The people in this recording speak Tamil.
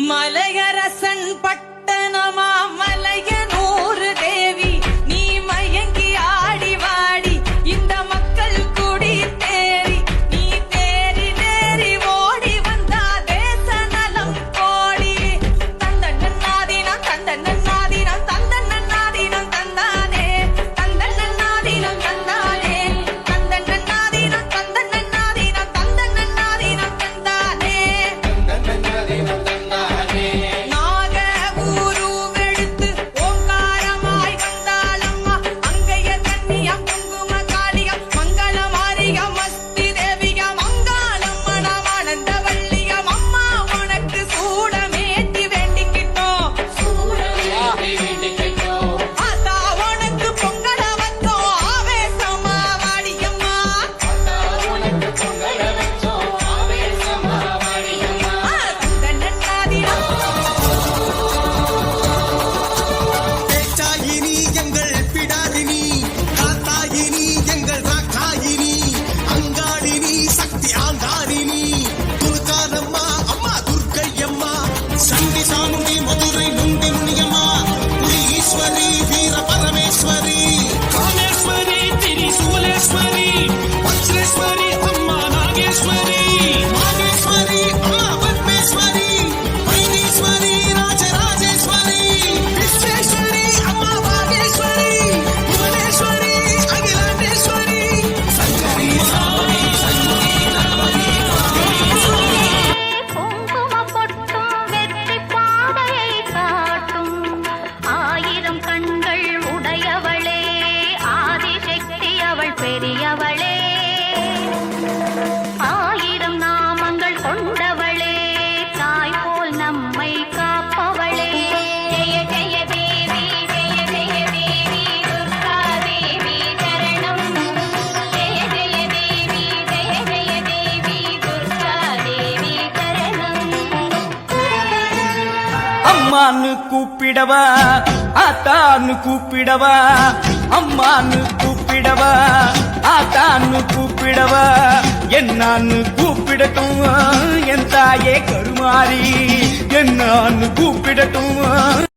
மலையரசன் பட்டணமா மலையனூர் தேவி நீ மயங்கி ஆடி வாடி இந்த மக்கள் குடி தேறி நீ தேறி தேறி ஓடி வந்தா தேச நலம் கோடி தந்தன்னாதீனம் தந்தன்னாதீனம் தந்தன்னாதீனம் தந்தானே தந்தன்னாதீனம் தந்தானே தந்தன்னாதீனம் தந்தன்னாதீனம் தந்தன்னாதீனம் தந்தானே தந்தன்னாதீனம் பெரியவளே ஆயிரம் நாமங்கள் கொண்டவளே தாய் போல் நம்மை காப்பவளே ஜெய ஜெய தேவி ஜெய ஜெய தேவி துர்கா தேவி சரணம் ஜெய ஜெய தேவி ஜெய ஜெய தேவி துர்கா தேவி சரணம் அம்மான்னு கூப்பிடவா ஆத்தான்னு கூப்பிடவா அம்மான்னு கூப்பிடவா ஆத்தான்னு கூப்பிடவா என்னான்னு கூப்பிடட்டும் என் தாயே கருமாறி என்னான்னு கூப்பிடட்டும்